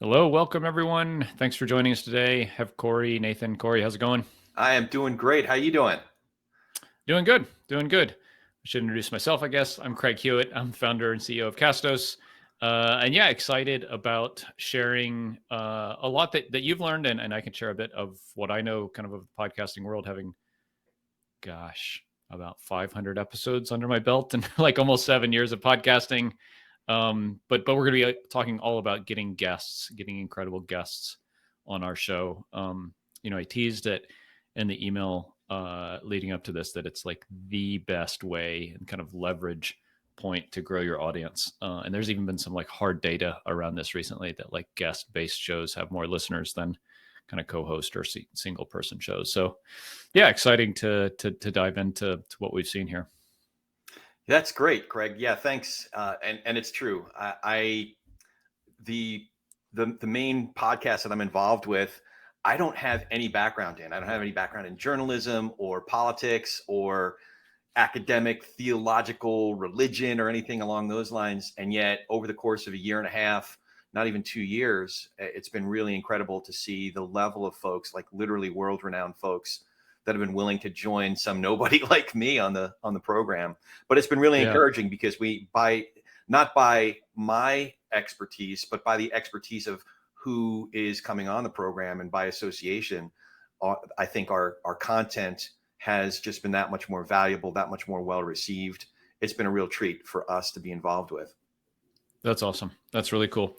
Hello, welcome everyone. Thanks for joining us today. Have Corey, Nathan. Corey, how's it going? I am doing great. How you doing? Doing good, doing good. I should introduce myself, I guess. I'm Craig Hewitt. I'm the founder and CEO of Castos. And yeah, excited about sharing a lot that you've learned, and I can share a bit of what I know kind of the podcasting world, having, gosh, about 500 episodes under my belt and like almost 7 years of podcasting. But we're going to be talking all about getting guests, getting incredible guests on our show. I teased it in the email leading up to this that it's like the best way and kind of leverage point to grow your audience. And there's even been some like hard data around this recently that like guest based shows have more listeners than kind of co-host or single person shows. So yeah, exciting to dive into what we've seen here. That's great, Craig. Yeah, thanks. And it's true. The main podcast that I'm involved with, I don't have any background in. I don't have any background in journalism or politics or academic, theological, religion, or anything along those lines. And yet, over the course of a year and a half, not even 2 years, it's been really incredible to see the level of folks, like literally world-renowned folks, that have been willing to join some nobody like me on the program. But it's been really encouraging because not by my expertise, but by the expertise of who is coming on the program, and by association, I think our content has just been that much more valuable, that much more well received. It's been a real treat for us to be involved with. That's awesome. That's really cool.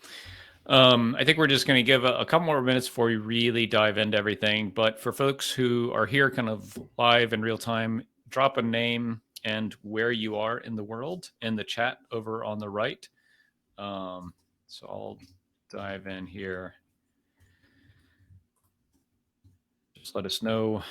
I think we're just going to give a couple more minutes before we really dive into everything. But for folks who are here kind of live in real time, drop a name and where you are in the world in the chat over on the right. So I'll dive in here. Just let us know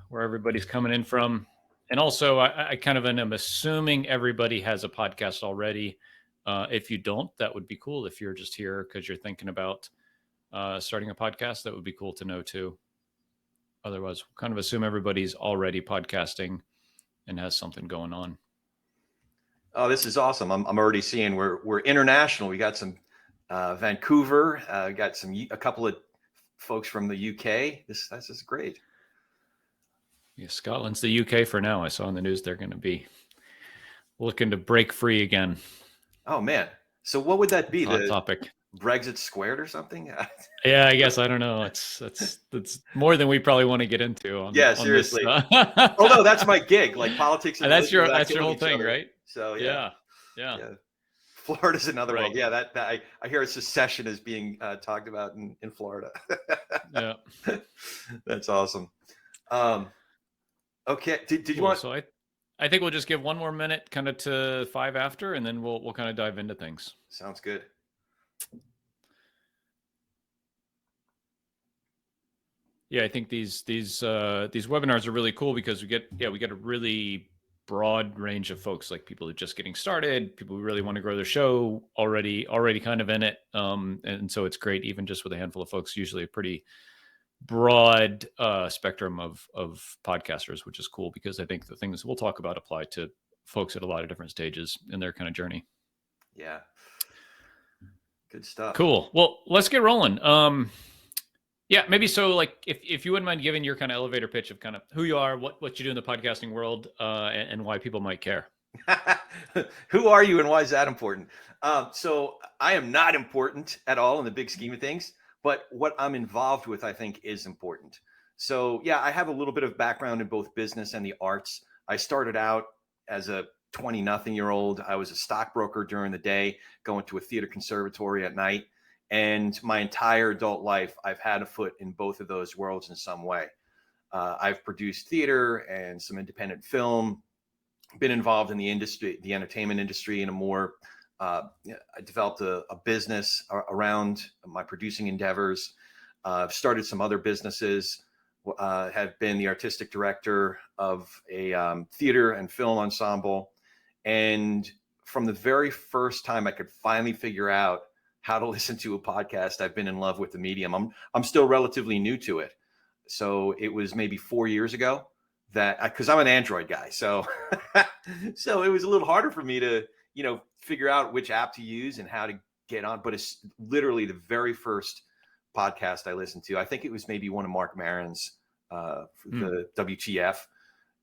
where everybody's coming in from. And also, I kind of am assuming everybody has a podcast already. If you don't, that would be cool. If you're just here because you're thinking about starting a podcast, that would be cool to know too. Otherwise, we'll kind of assume everybody's already podcasting and has something going on. Oh, this is awesome. I'm already seeing we're international. We got some Vancouver, got a couple of folks from the UK. This is great. Yeah, Scotland's the UK for now. I saw in the news they're going to be looking to break free again. Oh man! So what would that be? Hot topic. Brexit squared or something? Yeah, I guess I don't know. It's more than we probably want to get into. Seriously. On this, oh no, that's my gig. Like politics and that's your whole thing, other. Right? So yeah. Florida's another one. Yeah, that I hear a secession is being talked about in Florida. Yeah, that's awesome. Okay, did you want? So I think we'll just give one more minute, kind of to 5 after, and then we'll kind of dive into things. Sounds good. Yeah, I think these webinars are really cool because we get a really broad range of folks, like people who are just getting started, people who really want to grow their show, already kind of in it, and so it's great even just with a handful of folks. Usually a pretty broad spectrum of podcasters, which is cool because I think the things we'll talk about apply to folks at a lot of different stages in their kind of journey. Yeah, good stuff. Cool. Well, let's get rolling. Yeah, maybe so. Like, if you wouldn't mind giving your kind of elevator pitch of kind of who you are, what you do in the podcasting world, and why people might care. Who are you, and why is that important? So I am not important at all in the big scheme of things, but what I'm involved with, I think, is important. So yeah, I have a little bit of background in both business and the arts. I started out as a 20-nothing-year-old. I was a stockbroker during the day, going to a theater conservatory at night. And my entire adult life, I've had a foot in both of those worlds in some way. I've produced theater and some independent film, been involved in the industry, the entertainment industry in a more, I developed a business around my producing endeavors. I've started some other businesses, have been the artistic director of a theater and film ensemble. And from the very first time I could finally figure out how to listen to a podcast, I've been in love with the medium. I'm still relatively new to it. So it was maybe 4 years ago that because I'm an Android guy. So so it was a little harder for me to, figure out which app to use and how to get on, but it's literally the very first podcast I listened to. I think it was maybe one of Mark Maron's, the WTF.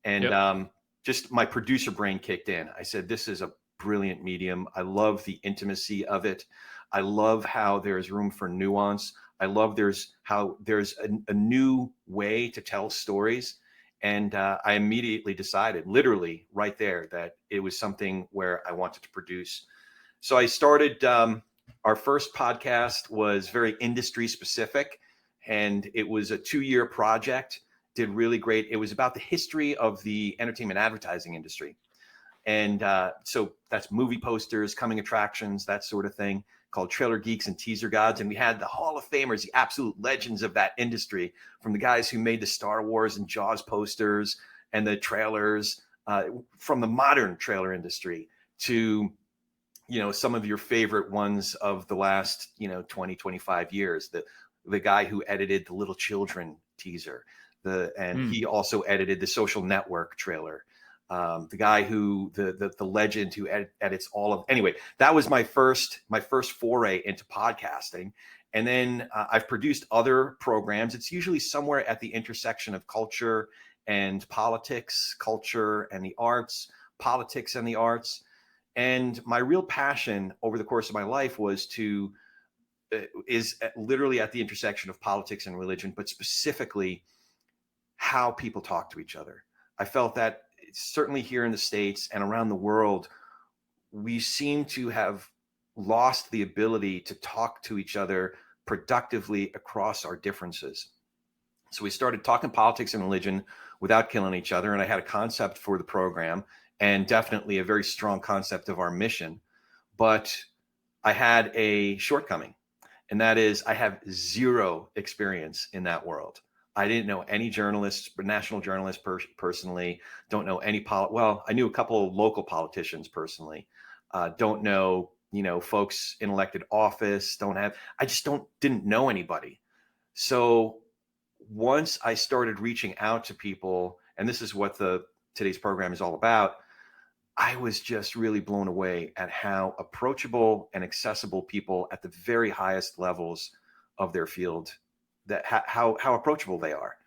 And just my producer brain kicked in. I said, this is a brilliant medium. I love the intimacy of it. I love how there's room for nuance. I love how there's a new way to tell stories. And I immediately decided, literally right there, that it was something where I wanted to produce. So I started, our first podcast was very industry specific, and it was a 2-year project. Did really great. It was about the history of the entertainment advertising industry. And so that's movie posters, coming attractions, that sort of thing, called Trailer Geeks and Teaser Gods. And we had the Hall of Famers, the absolute legends of that industry, from the guys who made the Star Wars and Jaws posters and the trailers, from the modern trailer industry to, some of your favorite ones of the last, 20, 25 years. The guy who edited the Little Children teaser, he also edited the Social Network trailer. The guy who the legend who edits all of. Anyway, that was my first foray into podcasting. And then I've produced other programs. It's usually somewhere at the intersection of culture and politics, culture and the arts, politics and the arts. And my real passion over the course of my life is literally at the intersection of politics and religion, but specifically how people talk to each other. I felt that certainly here in the States and around the world, we seem to have lost the ability to talk to each other productively across our differences. So we started talking politics and religion without killing each other. And I had a concept for the program, and definitely a very strong concept of our mission. But I had a shortcoming, and that is I have zero experience in that world. I didn't know any journalists, national journalists personally. Don't know any well, I knew a couple of local politicians personally. Don't know, folks in elected office. I just didn't know anybody. So once I started reaching out to people, and this is what today's program is all about, I was just really blown away at how approachable and accessible people at the very highest levels of their field, how approachable they are.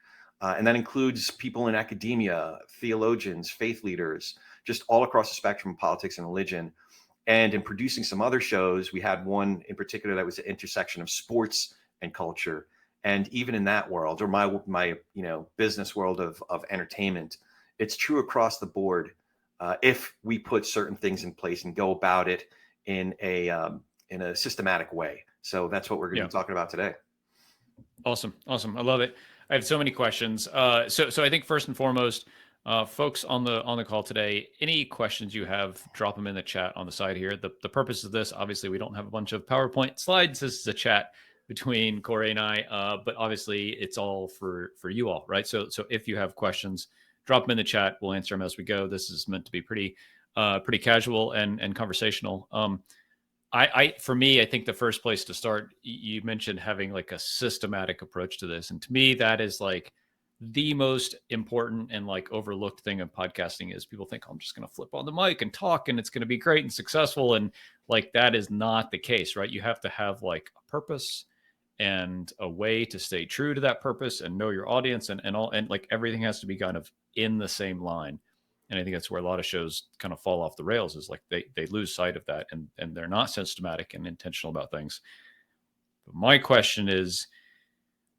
And that includes people in academia, theologians, faith leaders, just all across the spectrum of politics and religion. And in producing some other shows, we had one in particular that was the intersection of sports and culture. And even in that world, or my business world of entertainment, it's true across the board. If we put certain things in place and go about it in a systematic way. So that's what we're going to be talking about today. Awesome. I love it. I have so many questions. So I think first and foremost, folks on the call today, any questions you have, drop them in the chat on the side here. The purpose of this, obviously, we don't have a bunch of PowerPoint slides. This is a chat between Corey and I, but obviously it's all for you all, right? So if you have questions, drop them in the chat. We'll answer them as we go. This is meant to be pretty casual and conversational. For me, I think the first place to start, you mentioned having like a systematic approach to this. And to me, that is like the most important and like overlooked thing of podcasting is people think, I'm just going to flip on the mic and talk and it's going to be great and successful. And like, that is not the case, right? You have to have like a purpose and a way to stay true to that purpose and know your audience and like everything has to be kind of in the same line. And I think that's where a lot of shows kind of fall off the rails, is like they lose sight of that and they're not systematic and intentional about things. But my question is,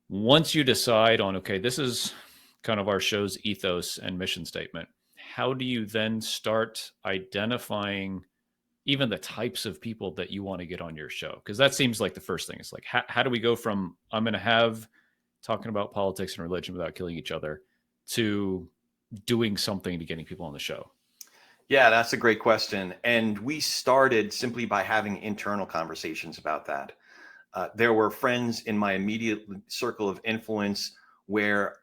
once you decide on, okay, this is kind of our show's ethos and mission statement, how do you then start identifying even the types of people that you want to get on your show? Because that seems like the first thing. It's like, how do we go from I'm going to have talking about politics and religion without killing each other to doing something to getting people on the show? Yeah, that's a great question. And we started simply by having internal conversations about that. There were friends in my immediate circle of influence where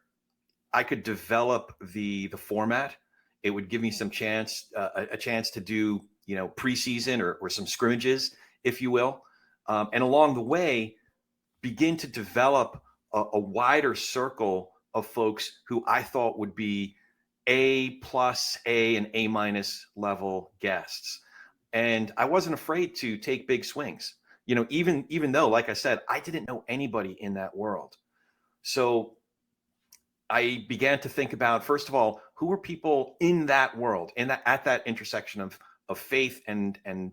I could develop the format. It would give me a chance to do, preseason or some scrimmages, if you will. And along the way, begin to develop a wider circle of folks who I thought would be A+, A, and A- level guests. And I wasn't afraid to take big swings. even though, like I said, I didn't know anybody in that world. So I began to think about, first of all, who are people in that world, at that intersection of faith and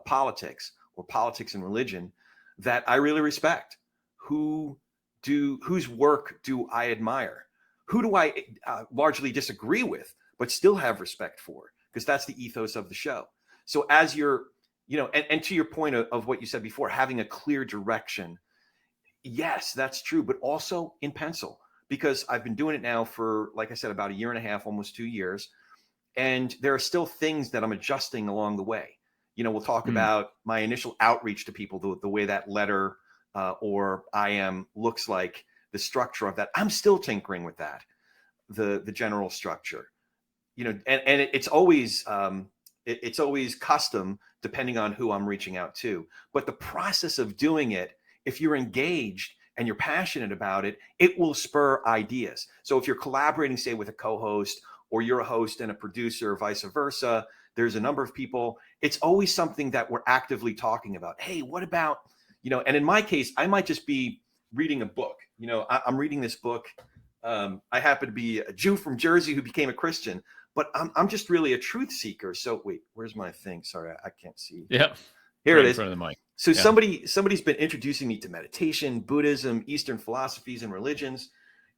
politics, or politics and religion, that I really respect. Whose work do I admire? Who do I largely disagree with, but still have respect for? Because that's the ethos of the show. So as you're, and to your point of what you said before, having a clear direction. Yes, that's true, but also in pencil, because I've been doing it now for, like I said, about a year and a half, almost 2 years. And there are still things that I'm adjusting along the way. We'll talk about my initial outreach to people, the way that letter or I am looks like, the structure of that. I'm still tinkering with that, the general structure, and it's always custom depending on who I'm reaching out to. But the process of doing it, if you're engaged and you're passionate about it, it will spur ideas. So if you're collaborating, say, with a co-host, or you're a host and a producer, or vice versa, there's a number of people. It's always something that we're actively talking about. Hey, what about, and in my case, I might just be reading a book. I'm reading this book. I happen to be a Jew from Jersey who became a Christian, but I'm just really a truth seeker. So wait, where's my thing? Sorry, I can't see. Yeah. Here right it is. In front of the mic. So somebody's been introducing me to meditation, Buddhism, Eastern philosophies and religions.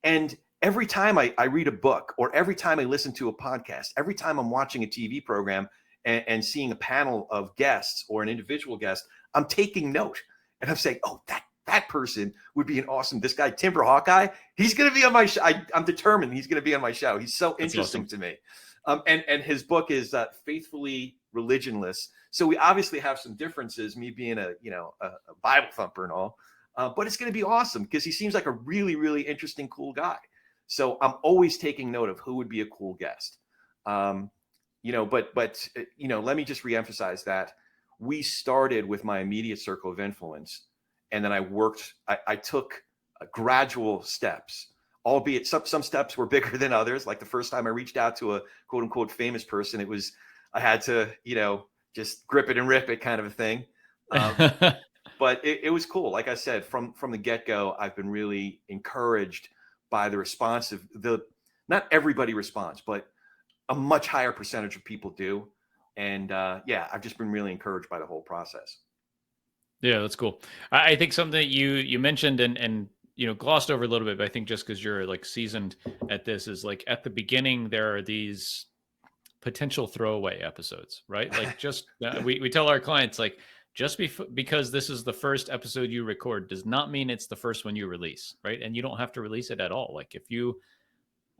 And every time I read a book, or every time I listen to a podcast, every time I'm watching a TV program and seeing a panel of guests or an individual guest, I'm taking note, and I'm saying, oh, that person would be an awesome, this guy, Timber Hawkeye, he's going to be on my show. I'm determined he's going to be on my show. He's so interesting to me. And his book is Faithfully Religionless. So we obviously have some differences, me being a Bible thumper and all, but it's going to be awesome because he seems like a really, really interesting, cool guy. So I'm always taking note of who would be a cool guest. But let me just reemphasize that we started with my immediate circle of influence, and then I took gradual steps, albeit some steps were bigger than others. Like the first time I reached out to a quote unquote famous person, I had to, just grip it and rip it kind of a thing. But it was cool. Like I said, from the get-go, I've been really encouraged by the response of not everybody responds, but a much higher percentage of people do. And I've just been really encouraged by the whole process. Yeah, that's cool. I think something that you mentioned and glossed over a little bit, but I think just because you're like seasoned at this, is like at the beginning there are these potential throwaway episodes, right? Like just we tell our clients, like, just because this is the first episode you record does not mean it's the first one you release, right? And you don't have to release it at all. Like if you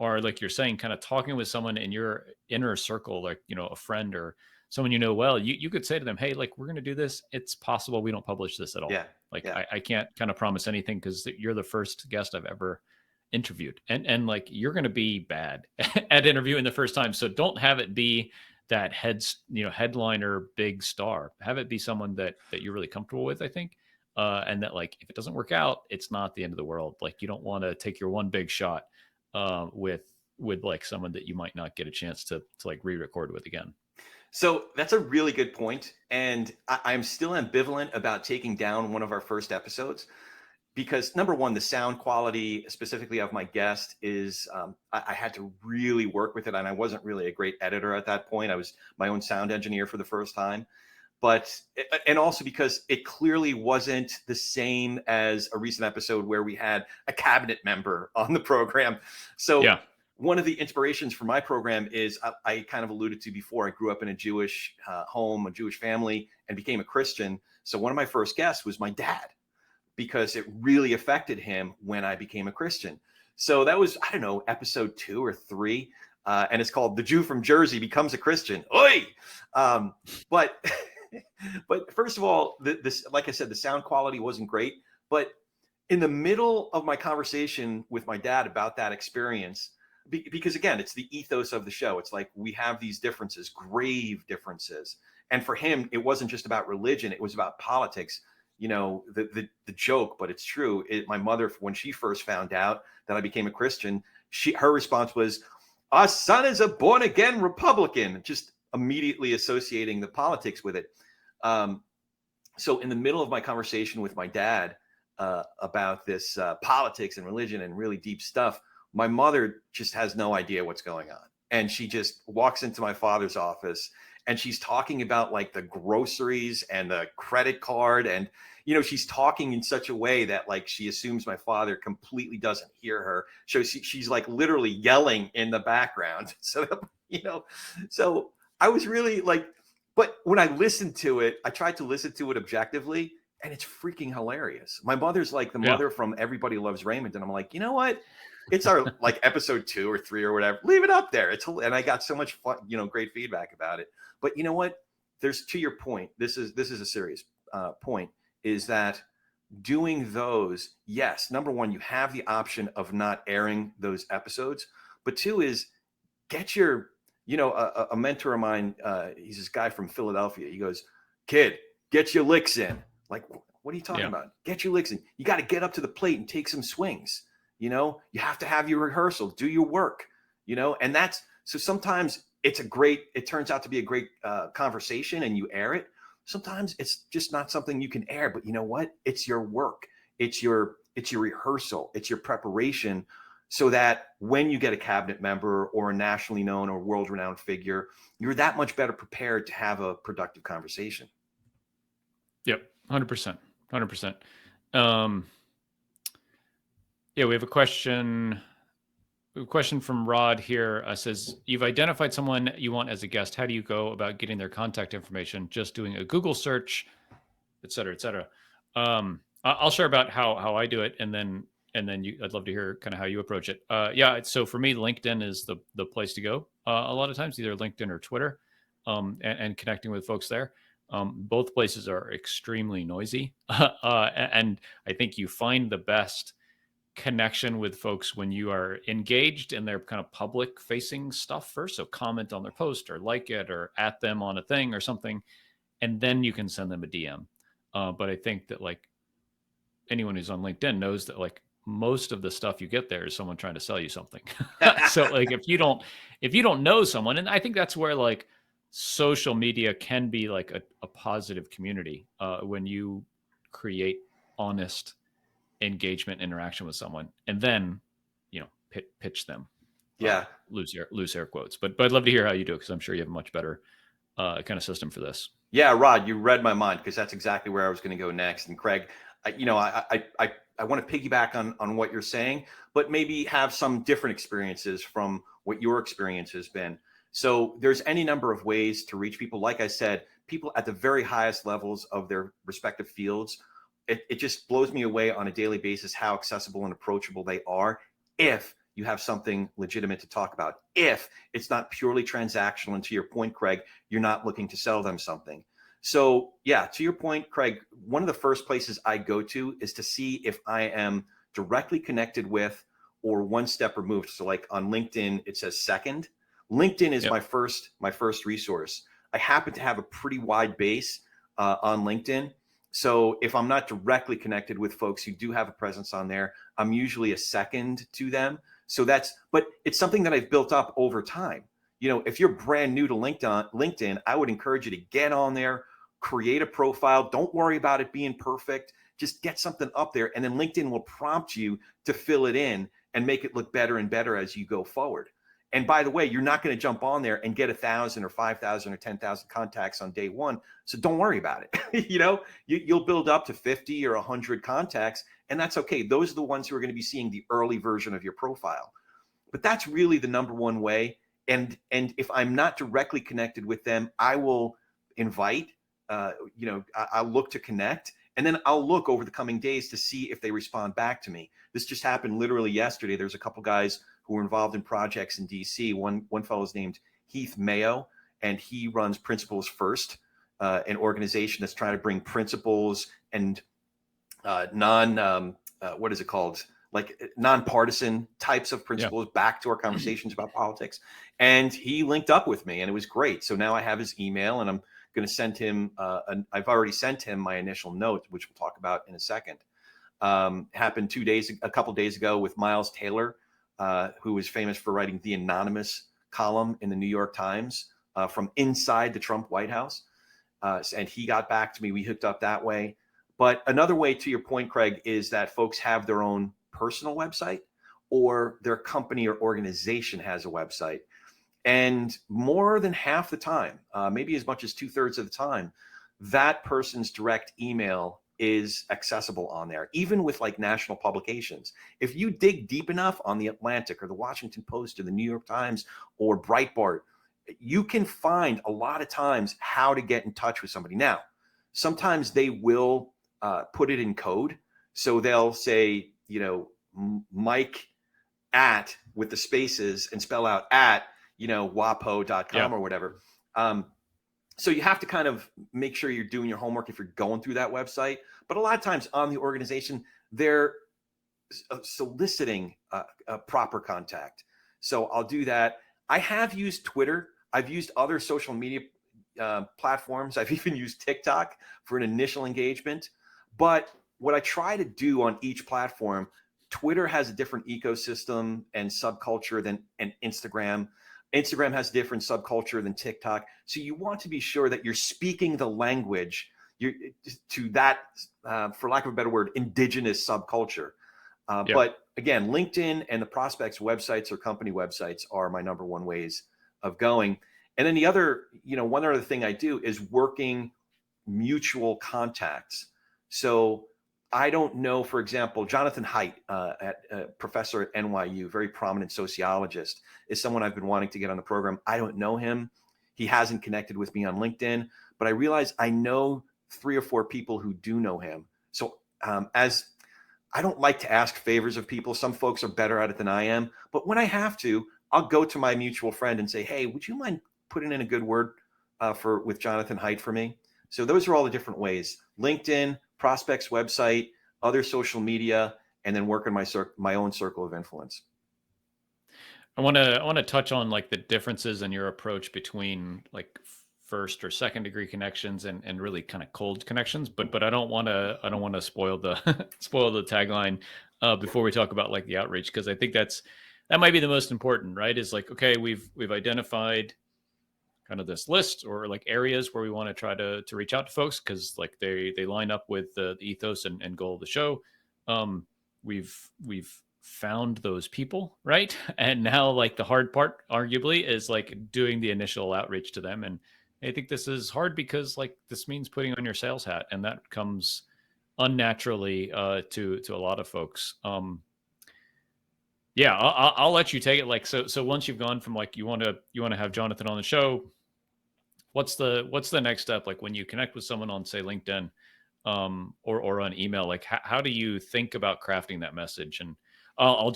are, like you're saying, kind of talking with someone in your inner circle, like a friend or someone well, you could say to them, hey, like, we're going to do this. It's possible we don't publish this at all. I can't kind of promise anything because you're the first guest I've ever interviewed, and like you're going to be bad at interviewing the first time, so don't have it be that headliner big star. Have it be someone that you're really comfortable with, I think, and that, like, if it doesn't work out, it's not the end of the world. Like you don't want to take your one big shot with like someone that you might not get a chance to like re-record with again. So that's a really good point, and I'm still ambivalent about taking down one of our first episodes. Because number one, the sound quality specifically of my guest is, I had to really work with it, and I wasn't really a great editor at that point. I was my own sound engineer for the first time, and also because it clearly wasn't the same as a recent episode where we had a cabinet member on the program. So one of the inspirations for my program is I kind of alluded to before, I grew up in a Jewish home, a Jewish family, and became a Christian. So one of my first guests was my dad, because it really affected him when I became a Christian. So that was, I don't know, episode 2 or 3. And it's called The Jew from Jersey Becomes a Christian. Oi! But first of all, this, like I said, the sound quality wasn't great. But in the middle of my conversation with my dad about that experience, because again, it's the ethos of the show. It's like we have these differences, grave differences. And for him, it wasn't just about religion. It was about politics. The joke, but it's true. My mother, when she first found out that I became a Christian, her response was, "Our son is a born again Republican," just immediately associating the politics with it. So in the middle of my conversation with my dad about this politics and religion and really deep stuff, my mother just has no idea what's going on. And she just walks into my father's office and she's talking about like the groceries and the credit card. And, she's talking in such a way that like she assumes my father completely doesn't hear her. So she's like literally yelling in the background. So, so I was really like, but when I listened to it, I tried to listen to it objectively, and it's freaking hilarious. My mother's like the Yeah. mother from Everybody Loves Raymond, and I'm like, you know what? It's our like episode 2 or 3 or whatever. Leave it up there. And I got so much fun, great feedback about it. But you know what? There's, to your point. This is a serious point. Is that doing those? Yes. Number one, you have the option of not airing those episodes, but two is get your, a mentor of mine, he's this guy from Philadelphia. He goes, kid, get your licks in. Like, what are you talking about? Get your licks in. You got to get up to the plate and take some swings. You have to have your rehearsal, do your work, and that's, so sometimes it turns out to be a great conversation and you air it. Sometimes it's just not something you can air, but you know what? It's your work. It's your rehearsal. It's your preparation, so that when you get a cabinet member or a nationally known or world-renowned figure, you're that much better prepared to have a productive conversation. Yep, 100%, 100%. Yeah, we have a question. From Rod here. Says, you've identified someone you want as a guest. How do you go about getting their contact information? Just doing a Google search, et cetera, et cetera. I'll share about how I do it, and then I'd love to hear kind of how you approach it. So for me, LinkedIn is the place to go. A lot of times, either LinkedIn or Twitter, and connecting with folks there. Both places are extremely noisy, and I think you find the best connection with folks when you are engaged in their kind of public facing stuff first. So comment on their post or like it or at them on a thing or something, and then you can send them a DM. But I think that like anyone who's on LinkedIn knows that like most of the stuff you get there is someone trying to sell you something. So like if you don't know someone, and I think that's where like social media can be like a positive community when you create honest engagement interaction with someone, and then pitch them. Lose air quotes, but I'd love to hear how you do it, because I'm sure you have a much better kind of system for this. Yeah, Rod, you read my mind, because that's exactly where I was going to go next. And Craig, I want to piggyback on what you're saying, but maybe have some different experiences from what your experience has been. So there's any number of ways to reach people. Like I said, people at the very highest levels of their respective fields. It just blows me away on a daily basis how accessible and approachable they are, if you have something legitimate to talk about, if it's not purely transactional. And to your point, Craig, you're not looking to sell them something. So yeah, to your point, Craig, one of the first places I go to is to see if I am directly connected with or one step removed. So like on LinkedIn, it says second. LinkedIn is my first resource. I happen to have a pretty wide base on LinkedIn. So if I'm not directly connected with folks who do have a presence on there, I'm usually a second to them. So but it's something that I've built up over time. If you're brand new to LinkedIn, I would encourage you to get on there, create a profile. Don't worry about it being perfect. Just get something up there, and then LinkedIn will prompt you to fill it in and make it look better and better as you go forward. And by the way, you're not going to jump on there and get 1,000 or 5,000 or 10,000 contacts on day one. So don't worry about it. You'll build up to 50 or 100 contacts, and that's okay. Those are the ones who are going to be seeing the early version of your profile. But that's really the number one way. And if I'm not directly connected with them, I will invite, I'll look to connect. And then I'll look over the coming days to see if they respond back to me. This just happened literally yesterday. There's a couple guys who were involved in projects in DC. One fellow's named Heath Mayo, and he runs Principles First, an organization that's trying to bring principles and nonpartisan types of principles back to our conversations about politics. And he linked up with me, and it was great. So now I have his email, and I'm going to send him, I've already sent him my initial note, which we'll talk about in a second. Happened a couple days ago with Miles Taylor, who was famous for writing the Anonymous column in the New York Times from inside the Trump White House. and he got back to me. We hooked up that way. But another way, to your point, Craig, is that folks have their own personal website, or their company or organization has a website. And more than half the time, maybe as much as 2/3 of the time, that person's direct email is accessible on there, even with like national publications. If you dig deep enough on the Atlantic or the Washington Post or the New York Times or Breitbart, you can find a lot of times how to get in touch with somebody. Now, sometimes they will put it in code. So they'll say, Mike at with the spaces and spell out at, wapo.com or whatever. So you have to kind of make sure you're doing your homework if you're going through that website. But a lot of times on the organization, they're soliciting a proper contact. So I'll do that. I have used Twitter. I've used other social media platforms. I've even used TikTok for an initial engagement. But what I try to do on each platform, Twitter has a different ecosystem and subculture than Instagram. Instagram has a different subculture than TikTok. So you want to be sure that you're speaking the language to that, for lack of a better word, indigenous subculture. But again, LinkedIn and the prospects' websites or company websites are my number one ways of going. And then the other, one other thing I do is working mutual contacts. So I don't know, for example, Jonathan Haidt, professor at NYU, very prominent sociologist, is someone I've been wanting to get on the program. I don't know him. He hasn't connected with me on LinkedIn, but I realize I know 3 or 4 people who do know him. So as I don't like to ask favors of people. Some folks are better at it than I am. But when I have to, I'll go to my mutual friend and say, hey, would you mind putting in a good word with Jonathan Haidt for me? So those are all the different ways: LinkedIn, prospects website, other social media, and then work in my own circle of influence. I want to touch on like the differences in your approach between like first or second degree connections and really kind of cold connections, but I don't want to spoil the spoil the tagline before we talk about like the outreach, because I think that might be the most important, right? Is like, okay, we've identified kind of this list or like areas where we want to try to reach out to folks because like they line up with the ethos and goal of the show. We've found those people, right? And now like the hard part arguably is like doing the initial outreach to them. And I think this is hard because like this means putting on your sales hat, and that comes unnaturally to a lot of folks. Yeah, I'll let you take it. Like, so once you've gone from like, you want to have Jonathan on the show, what's the next step? Like when you connect with someone on say LinkedIn, or on email, like how do you think about crafting that message? And I'll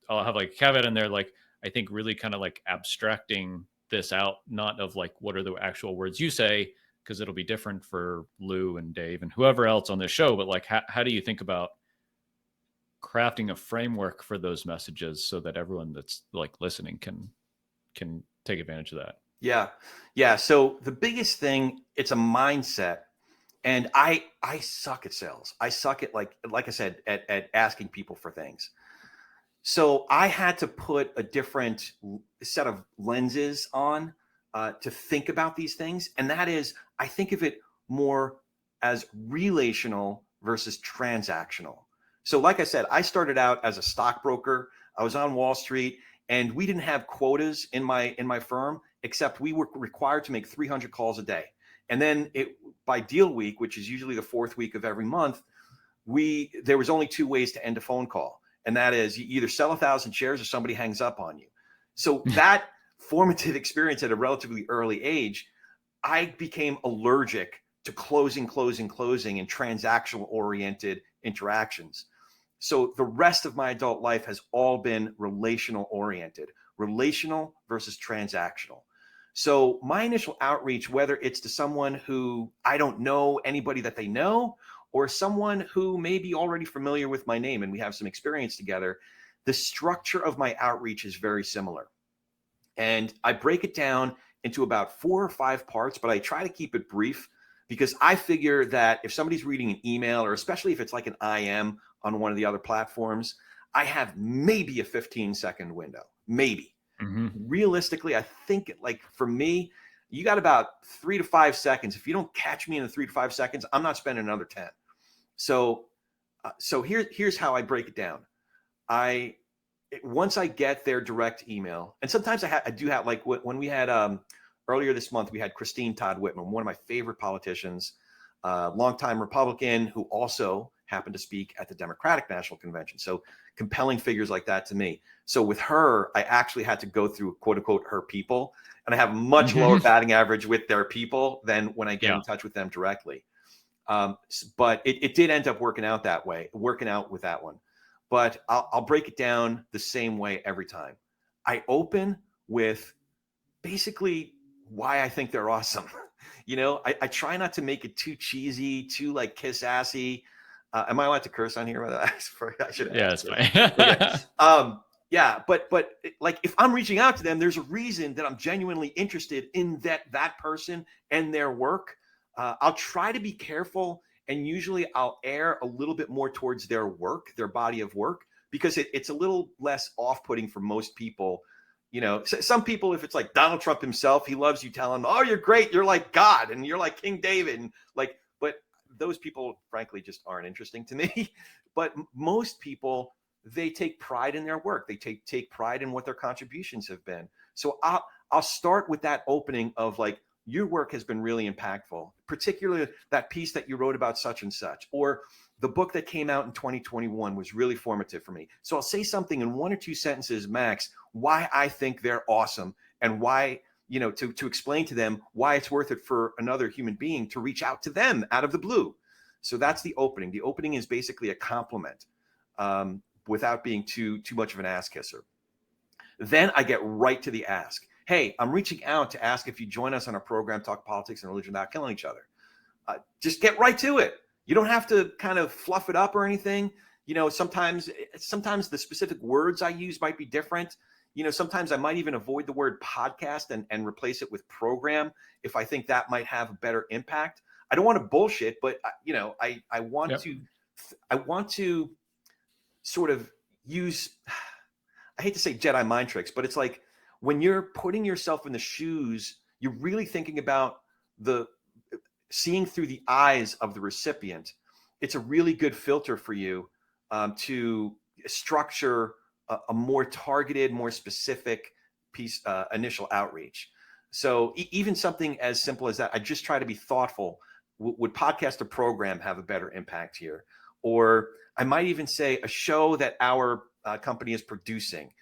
have like a caveat in there. Like, I think really kind of like abstracting this out, not of like, what are the actual words you say? Cause it'll be different for Lou and Dave and whoever else on this show. But like, how do you think about crafting a framework for those messages so that everyone that's like listening can take advantage of that? Yeah. So the biggest thing, it's a mindset. And I suck at sales. I suck at like I said, at asking people for things. So I had to put a different set of lenses on to think about these things. And that is, I think of it more as relational versus transactional. So like I said, I started out as a stockbroker. I was on Wall Street, and we didn't have quotas in my firm, except we were required to make 300 calls a day. And then by deal week, which is usually the 4th week of every month, there was only 2 ways to end a phone call. And that is, you either sell 1,000 shares or somebody hangs up on you. So that formative experience at a relatively early age, I became allergic to closing and transactional oriented interactions. So the rest of my adult life has all been relational oriented, relational versus transactional. So my initial outreach, whether it's to someone who I don't know anybody that they know, or someone who may be already familiar with my name and we have some experience together, the structure of my outreach is very similar. And I break it down into about 4 or 5 parts, but I try to keep it brief because I figure that if somebody's reading an email, or especially if it's like an IM on one of the other platforms, I have maybe a 15-second window, maybe. Mm-hmm. Realistically, I think like for me, You got about 3 to 5 seconds. If you don't catch me in the 3 to 5 seconds, I'm not spending another 10. So here's how I break it down. Once I get their direct email, and sometimes I do have, like when we had earlier this month, we had Christine Todd Whitman, one of my favorite politicians, longtime Republican, who also happened to speak at the Democratic National Convention. So compelling figures like that to me. So with her, I actually had to go through, quote unquote, her people, and I have much lower batting average with their people than when I get in touch with them directly. But it did end up working out with that one. But I'll break it down the same way every time. I open with basically why I think they're awesome. I try not to make it too cheesy, too like kiss assy. Am I allowed to curse on here? I should. Yeah, it's fine. Okay. Yeah, but like if I'm reaching out to them, there's a reason that I'm genuinely interested in that person and their work. I'll try to be careful, and usually I'll err a little bit more towards their work, their body of work, because it's a little less off-putting for most people. Some people, if it's like Donald Trump himself, he loves you telling him, oh, you're great, you're like God, and you're like King David, and but those people, frankly, just aren't interesting to me. But most people, they take pride in their work. They take pride in what their contributions have been. So I'll start with that opening of like, your work has been really impactful, particularly that piece that you wrote about such and such, or the book that came out in 2021 was really formative for me. So I'll say something in 1 or 2 sentences max, why I think they're awesome, and why, to explain to them why it's worth it for another human being to reach out to them out of the blue. So that's the opening. The opening is basically a compliment, without being too much of an ass kisser. Then I get right to the ask. Hey, I'm reaching out to ask if you join us on our program, Talk Politics and Religion Without Killing Each Other. Just get right to it. You don't have to kind of fluff it up or anything. Sometimes the specific words I use might be different. Sometimes I might even avoid the word podcast and replace it with program if I think that might have a better impact. I don't want to bullshit, but I want to sort of use, I hate to say Jedi mind tricks, but it's like when you're putting yourself in the shoes, you're really thinking about seeing through the eyes of the recipient. It's a really good filter for you to structure a more targeted, more specific piece, initial outreach. So even something as simple as that, I just try to be thoughtful. Would podcast or program have a better impact here? Or I might even say a show that our company is producing,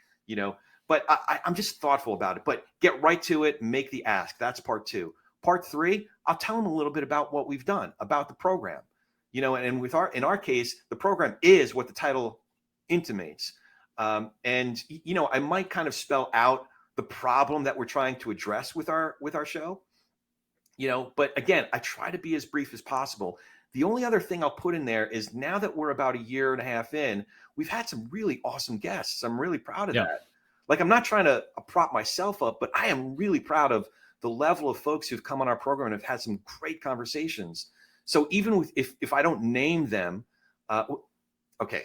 but I'm just thoughtful about it. But get right to it, make the ask. That's part 2. Part 3, I'll tell them a little bit about what we've done, about the program, and in our case, the program is what the title intimates. And I might kind of spell out the problem that we're trying to address with our show, but again, I try to be as brief as possible. The only other thing I'll put in there is now that we're about 1.5 years in, we've had some really awesome guests. I'm really proud of that. Like, I'm not trying to prop myself up, but I am really proud of the level of folks who've come on our program and have had some great conversations. So even if I don't name them, okay,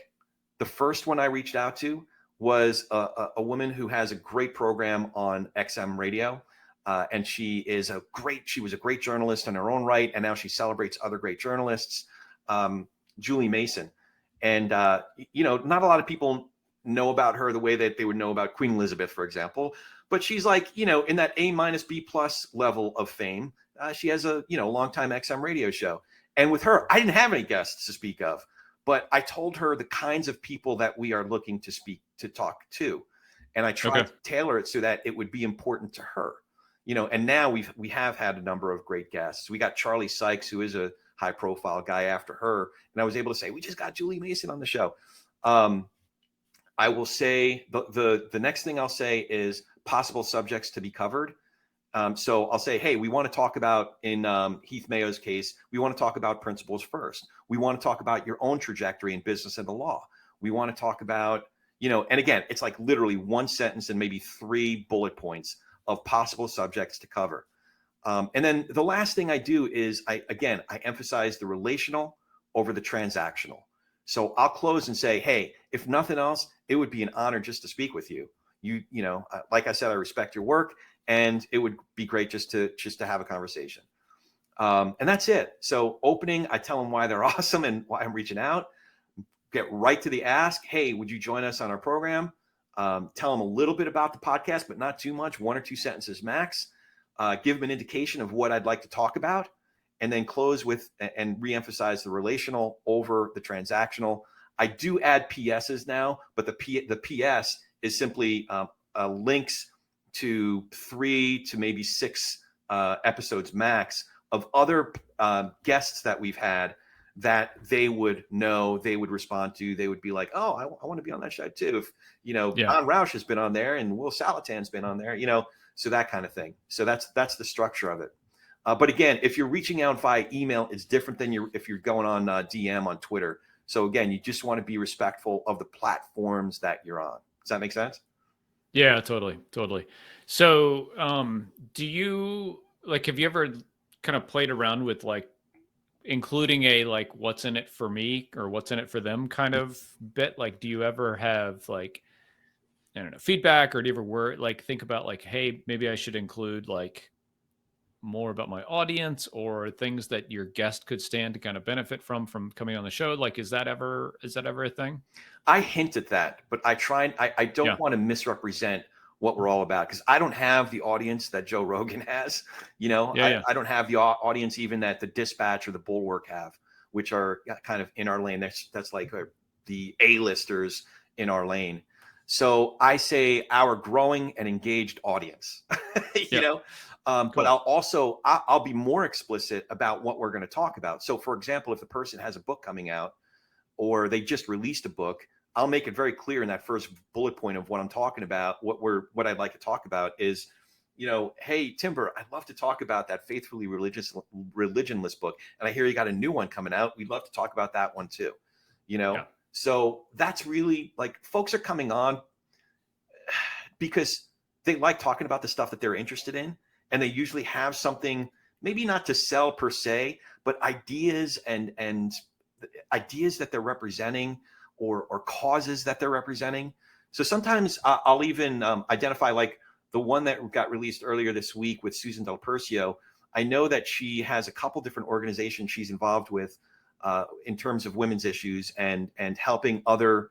the first one I reached out to was a woman who has a great program on XM radio. And she was a great journalist in her own right. And now she celebrates other great journalists, Julie Mason. And, not a lot of people know about her the way that they would know about Queen Elizabeth, for example, but she's like, in that A-B+ level of fame. She has a, longtime XM radio show. And with her, I didn't have any guests to speak of, but I told her the kinds of people that we are looking to talk to. And I tried to tailor it so that it would be important to her. And now we have had a number of great guests. We got Charlie Sykes, who is a high profile guy, after her. And I was able to say, we just got Julie Mason on the show. I will say the next thing I'll say is possible subjects to be covered. So I'll say, hey, we want to talk about, in Heath Mayo's case, we want to talk about principles first. We want to talk about your own trajectory in business and the law. We want to talk about, and again, it's like literally 1 sentence and maybe 3 bullet points of possible subjects to cover. And then the last thing I do is I emphasize the relational over the transactional. So I'll close and say, hey, if nothing else, it would be an honor just to speak with you. Like I said, I respect your work. and it would be great just to have a conversation. And that's it. So opening, I tell them why they're awesome and why I'm reaching out. Get right to the ask. Hey, would you join us on our program? Tell them a little bit about the podcast, but not too much, 1 or 2 sentences max. Give them an indication of what I'd like to talk about, and then close with and reemphasize the relational over the transactional. I do add PSs now, but the PS is simply links to 3 to maybe 6 episodes max of other guests that we've had that they would know, they would respond to, they would be like, oh, I want to be on that show too. If, Don Roush has been on there and Will Salatan's been on there, so that kind of thing. So that's the structure of it. But again, if you're reaching out via email, it's different than if you're going on DM on Twitter. So again, you just want to be respectful of the platforms that you're on. Does that make sense? Yeah, totally. So do you have you ever kind of played around with including a what's in it for me or what's in it for them kind of bit? Do you ever have I don't know, feedback, or do you ever think about hey, maybe I should include more about my audience or things that your guest could stand to kind of benefit from coming on the show? Is that ever a thing? I hint at that, but I don't want to misrepresent what we're all about, because I don't have the audience that Joe Rogan has. I don't have the audience even that the Dispatch or the Bulwark have, which are kind of in our lane. That's like the A-listers in our lane. So I say our growing and engaged audience, Cool. But I'll be more explicit about what we're going to talk about. So for example, if the person has a book coming out or they just released a book, I'll make it very clear in that first bullet point of what I'm talking about. What I'd like to talk about is, hey, Timber, I'd love to talk about that Faithfully Religionless book. And I hear you got a new one coming out. We'd love to talk about that one too. So that's really folks are coming on because they like talking about the stuff that they're interested in. And they usually have something, maybe not to sell per se, but ideas and ideas that they're representing or causes that they're representing. So sometimes I'll even identify the one that got released earlier this week with Susan Del Percio. I know that she has a couple different organizations she's involved with in terms of women's issues and helping other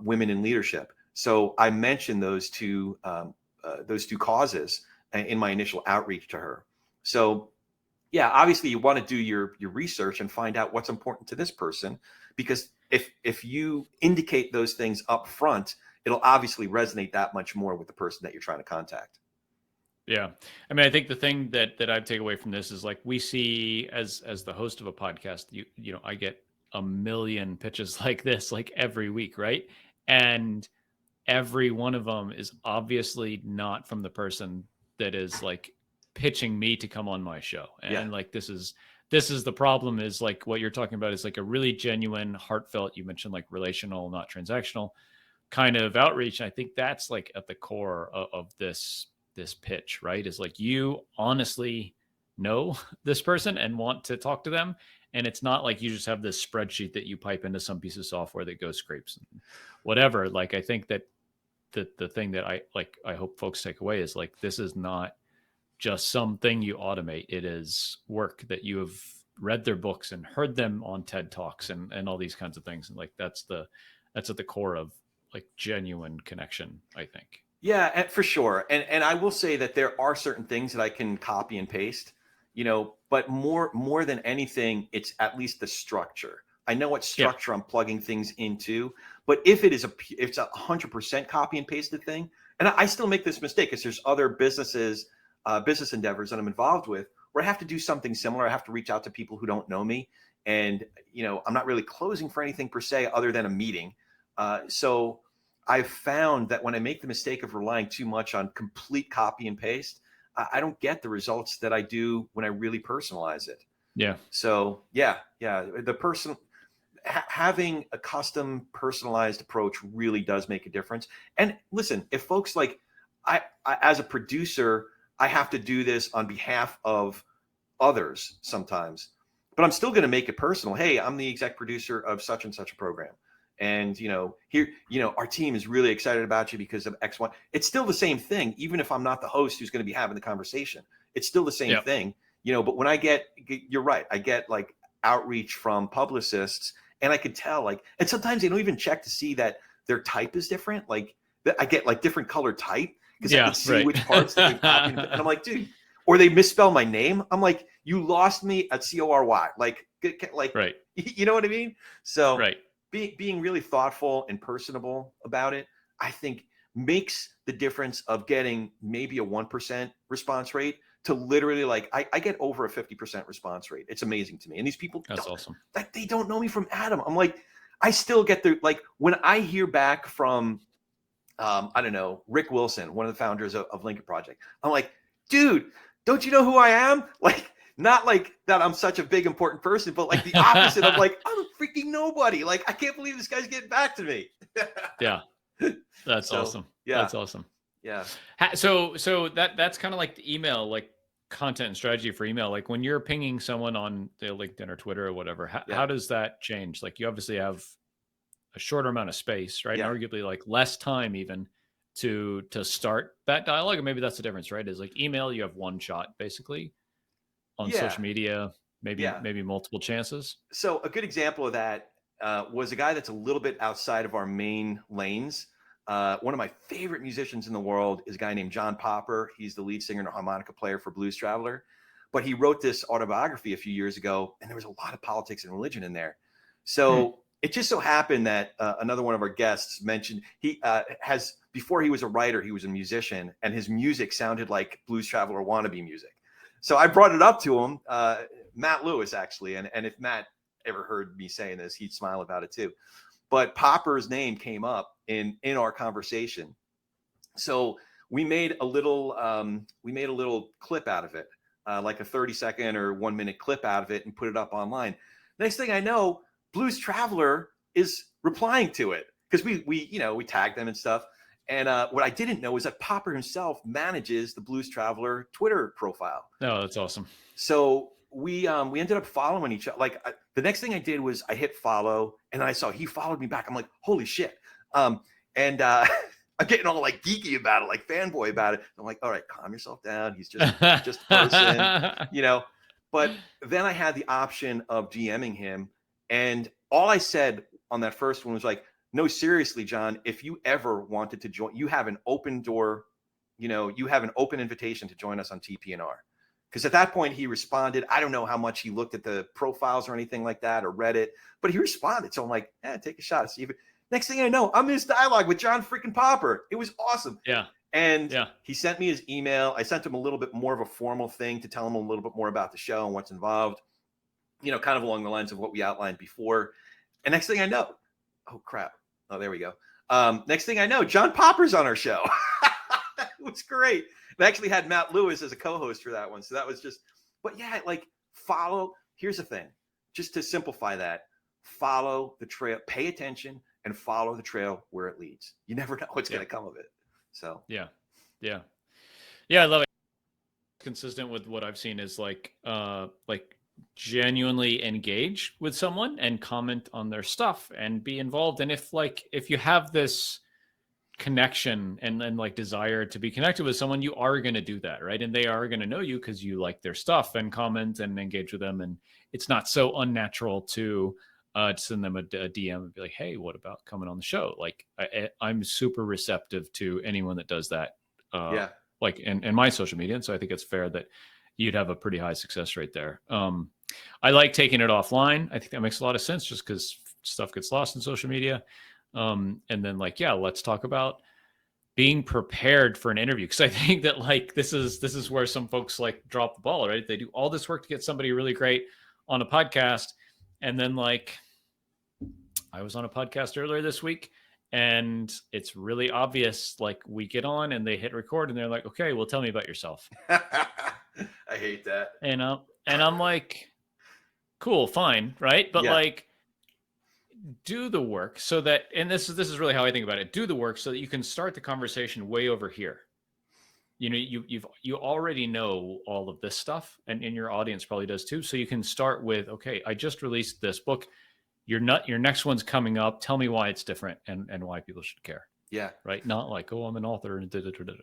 women in leadership. So I mentioned those two causes in my initial outreach to her. So yeah, obviously you want to do your research and find out what's important to this person, because if you indicate those things up front, it'll obviously resonate that much more with the person that you're trying to contact. Yeah. I mean, I think the thing that I take away from this is we see as the host of a podcast, I get a million pitches like this every week, right? And every one of them is obviously not from the person that is pitching me to come on my show. And this is the problem, is what you're talking about is a really genuine, heartfelt, you mentioned relational, not transactional kind of outreach. And I think that's at the core of this pitch, right? Is you honestly know this person and want to talk to them. And it's not you just have this spreadsheet that you pipe into some piece of software that goes scrapes and whatever. I think that the thing that I hope folks take away is this is not just something you automate. It is work that you have read their books and heard them on TED Talks and all these kinds of things. And that's at the core of genuine connection, I think. Yeah, for sure. And I will say that there are certain things that I can copy and paste, but more than anything, it's at least the structure. I know what structure I'm plugging things into, but if it's a 100% copy and pasted thing, and I still make this mistake because there's other business endeavors that I'm involved with where I have to do something similar. I have to reach out to people who don't know me, and I'm not really closing for anything per se other than a meeting. So I've found that when I make the mistake of relying too much on complete copy and paste, I don't get the results that I do when I really personalize it. Yeah. So the person having a custom personalized approach really does make a difference. And listen, if folks I as a producer, I have to do this on behalf of others sometimes, but I'm still going to make it personal. Hey, I'm the exec producer of such and such a program. And, here, our team is really excited about you because of X, Y. It's still the same thing, even if I'm not the host who's going to be having the conversation. It's still the same thing, but when you're right, I get like outreach from publicists, and I could tell, like, and sometimes they don't even check to see that their type is different. Like, I get like different color type because I can see which parts that they copy. And I'm like, dude, or they misspell my name. I'm like, you lost me at CORY. Like, right. you know what I mean? So Right. being really thoughtful and personable about it, I think makes the difference of getting maybe a 1% response rate to literally, like, I get over a 50% response rate. It's amazing to me. And these people, That's awesome. Like, they don't know me from Adam. I'm like, I still get like, when I hear back from, I don't know, Rick Wilson, one of the founders of Lincoln Project, I'm like, dude, don't you know who I am? Like, not like that I'm such a big important person, but like the opposite of like, I'm a freaking nobody. Like, I can't believe this guy's getting back to me. Yeah. That's awesome. Yeah. That's awesome. Yeah. So that's kind of like the email, like content and strategy for email. Like when you're pinging someone on the LinkedIn or Twitter or whatever, how does that change? Like you obviously have a shorter amount of space, right? Yeah. And arguably like less time even to start that dialogue. And maybe that's the difference, right? Is like email, you have one shot basically. On social media, maybe multiple chances. So a good example of that was a guy that's a little bit outside of our main lanes. One of my favorite musicians in the world is a guy named John Popper. He's the lead singer and harmonica player for Blues Traveler. But he wrote this autobiography a few years ago, and there was a lot of politics and religion in there. So it just so happened that another one of our guests mentioned he before he was a writer, he was a musician, and his music sounded like Blues Traveler wannabe music. So I brought it up to him, Matt Lewis, actually. And if Matt ever heard me saying this, he'd smile about it too. But Popper's name came up in our conversation. So we made a little clip out of it, like a 30-second or 1 minute clip out of it, and put it up online. Next thing I know, Blues Traveler is replying to it because we tagged them and stuff. And what I didn't know is that Popper himself manages the Blues Traveler Twitter profile. Oh, that's awesome. So we ended up following each other. Like the next thing I did was I hit follow, and I saw he followed me back. I'm like, holy shit. I'm getting all like geeky about it, like fanboy about it. I'm like, all right, calm yourself down. He's just a person, But then I had the option of DMing him, and all I said on that first one was like, no, seriously, John, if you ever wanted to join, you have an open door, you have an open invitation to join us on TPNR. Because at that point he responded. I don't know how much he looked at the profiles or anything like that or read it, but he responded. So I'm like, take a shot. See if next thing I know, I'm in this dialogue with John freaking Popper. It was awesome. Yeah. And he sent me his email. I sent him a little bit more of a formal thing to tell him a little bit more about the show and what's involved, kind of along the lines of what we outlined before. And next thing I know, oh crap. Oh, there we go. Next thing I know, John Popper's on our show. It was great. I actually had Matt Lewis as a co-host for that one. So that was just, but yeah, like follow. Here's the thing, just to simplify that, follow the trail, pay attention and follow the trail where it leads. You never know what's going to come of it. So, yeah. I love it. Consistent with what I've seen is like genuinely engage with someone and comment on their stuff and be involved. And if you have this connection and like desire to be connected with someone, you are going to do that, right? And they are going to know you because you like their stuff and comment and engage with them. And it's not so unnatural to send them a DM and be like, hey, what about coming on the show? Like I'm super receptive to anyone that does that. Like in my social media. And so I think it's fair that you'd have a pretty high success rate there. I like taking it offline. I think that makes a lot of sense just because stuff gets lost in social media. And then let's talk about being prepared for an interview. Cause I think that this is where some folks drop the ball, right? They do all this work to get somebody really great on a podcast. And then I was on a podcast earlier this week and it's really obvious. We get on and they hit record and they're like, okay, well, tell me about yourself. I hate that. And I'm like, cool, fine. Right. But do the work so that, and this is really how I think about it. Do the work so that you can start the conversation way over here. You already know all of this stuff and your audience probably does too. So you can start with, okay, I just released this book. your next one's coming up. Tell me why it's different and why people should care. Yeah. Right. Not like, oh, I'm an author and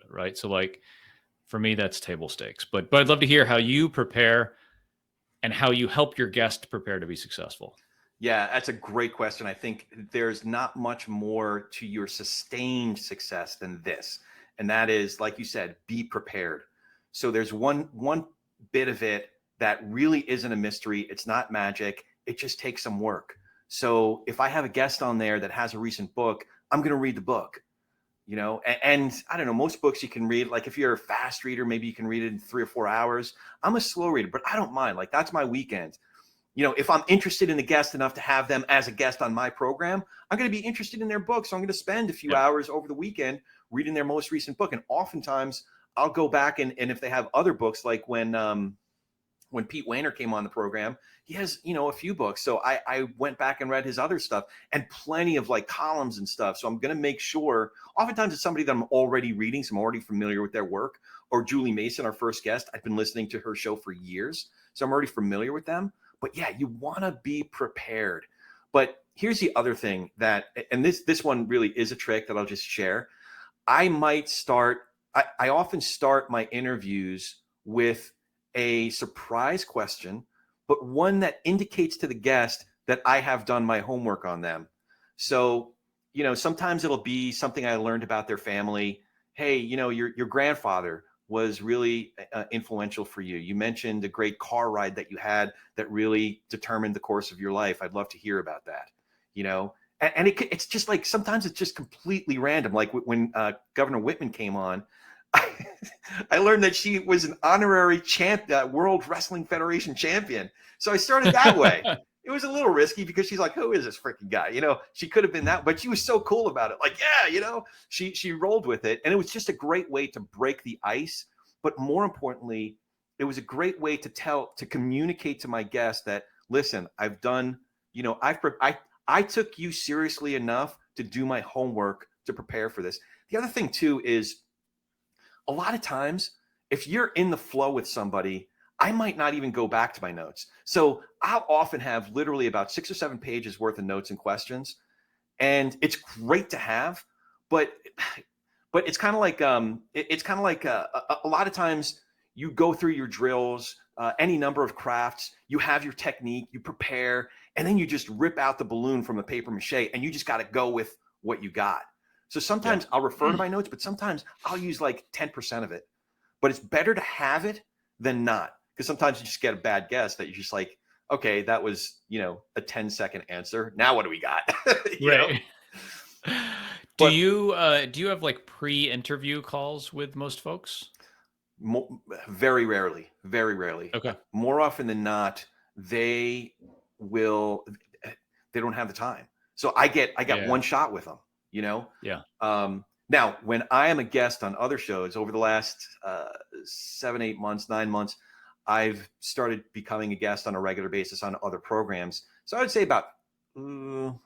right. So like for me, that's table stakes. But I'd love to hear how you prepare and how you help your guest prepare to be successful. Yeah, that's a great question. I think there's not much more to your sustained success than this. And that is, like you said, be prepared. So there's one bit of it that really isn't a mystery. It's not magic. It just takes some work. So if I have a guest on there that has a recent book, I'm going to read the book. And I don't know, most books you can read, like if you're a fast reader, maybe you can read it in 3 or 4 hours. I'm a slow reader, but I don't mind. Like that's my weekend. If I'm interested in the guest enough to have them as a guest on my program, I'm going to be interested in their book. So I'm going to spend a few hours over the weekend reading their most recent book. And oftentimes I'll go back and if they have other books, like when Pete Wayner came on the program, he has, a few books. So I went back and read his other stuff and plenty of like columns and stuff. So I'm going to make sure, oftentimes it's somebody that I'm already reading, so I'm already familiar with their work. Or Julie Mason, our first guest, I've been listening to her show for years. So I'm already familiar with them. But yeah, you want to be prepared. But here's the other thing and this one really is a trick that I'll just share. I often start my interviews with a surprise question, but one that indicates to the guest that I have done my homework on them. So, sometimes it'll be something I learned about their family. Hey, your grandfather was really influential for you. You mentioned a great car ride that you had that really determined the course of your life. I'd love to hear about that, and it's just like, sometimes it's just completely random. Like when Governor Whitman came on, I learned that she was an honorary World Wrestling Federation champion. So I started that way. It was a little risky because she's like, who is this freaking guy? She could have been that, but she was so cool about it. Like, yeah, she rolled with it. And it was just a great way to break the ice. But more importantly, it was a great way to communicate to my guests that, listen, I've done, I took you seriously enough to do my homework to prepare for this. The other thing too is, a lot of times, if you're in the flow with somebody, I might not even go back to my notes. So I'll often have literally about 6 or 7 pages worth of notes and questions. And it's great to have, but it's kind of like, a lot of times you go through your drills, any number of crafts, you have your technique, you prepare, and then you just rip out the balloon from the paper mache and you just got to go with what you got. So sometimes I'll refer to my notes, but sometimes I'll use like 10% of it. But it's better to have it than not, because sometimes you just get a bad guess that you're just like, okay, that was, a 10-second answer. Now what do we got? Right. Do you have like pre-interview calls with most folks? Very rarely. Okay. More often than not, they don't have the time. So I got one shot with them. Yeah. Now, when I am a guest on other shows over the last 7, 8 months, 9 months, I've started becoming a guest on a regular basis on other programs. So I would say about 1/4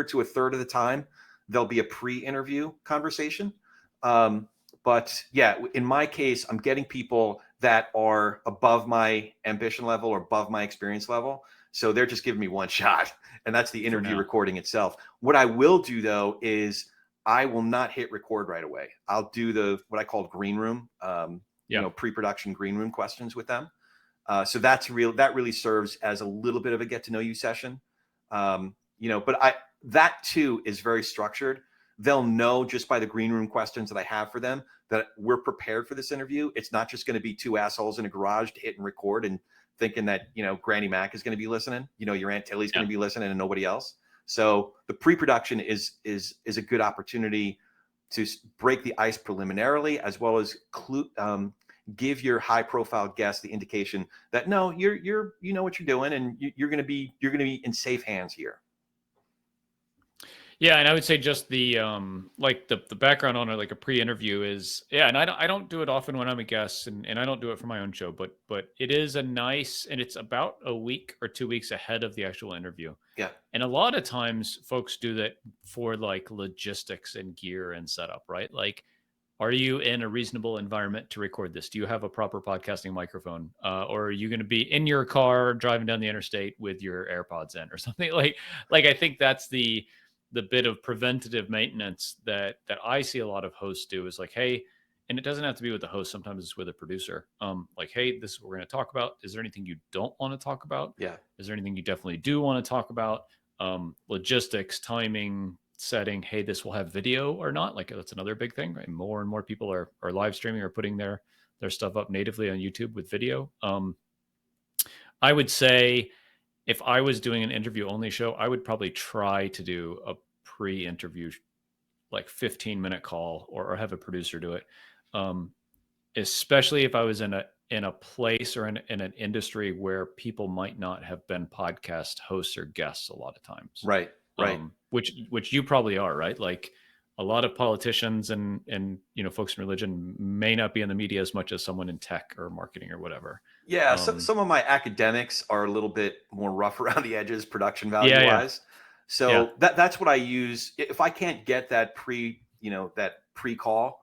to 1/3 of the time, there'll be a pre-interview conversation. But yeah, in my case, I'm getting people that are above my ambition level or above my experience level. So they're just giving me one shot, and that's the interview recording itself. What I will do though is I will not hit record right away. I'll do what I call green room, pre-production green room questions with them. So that really serves as a little bit of a get to know you session. But that too is very structured. They'll know just by the green room questions that I have for them that we're prepared for this interview. It's not just going to be 2 assholes in a garage to hit and record and thinking that, Granny Mac is going to be listening, your Aunt Tilly's going to be listening and nobody else. So the pre-production is a good opportunity to break the ice preliminarily, as well as give your high profile guest the indication that, no, you know what you're doing and you're going to be in safe hands here. Yeah, and I would say just the the background on like a pre-interview is, and I don't do it often when I'm a guest, and I don't do it for my own show, but it is and it's about a week or 2 weeks ahead of the actual interview. Yeah. And a lot of times folks do that for like logistics and gear and setup, right? Like Are you in a reasonable environment to record this? Do you have a proper podcasting microphone? Or are you going to be in your car driving down the interstate with your AirPods in or something? Like I think that's the bit of preventative maintenance that I see a lot of hosts do is like, hey, and it doesn't have to be with the host. Sometimes it's with a producer. Like, hey, this is what we're going to talk about. Is there anything you don't want to talk about? Yeah. Is there anything you definitely do want to talk about? Logistics, timing, setting, hey, this will have video or not. Like that's another big thing, right? More and more people are live streaming or putting their stuff up natively on YouTube with video. I would say if I was doing an interview only show, I would probably try to do a pre-interview, like 15-minute call or have a producer do it. Especially if I was in a place or in an industry where people might not have been podcast hosts or guests a lot of times. Right. Which you probably are, right? Like a lot of politicians and folks in religion may not be in the media as much as someone in tech or marketing or whatever. Yeah, so some of my academics are a little bit more rough around the edges, production value Yeah, wise. So that's what I use if I can't get that pre-call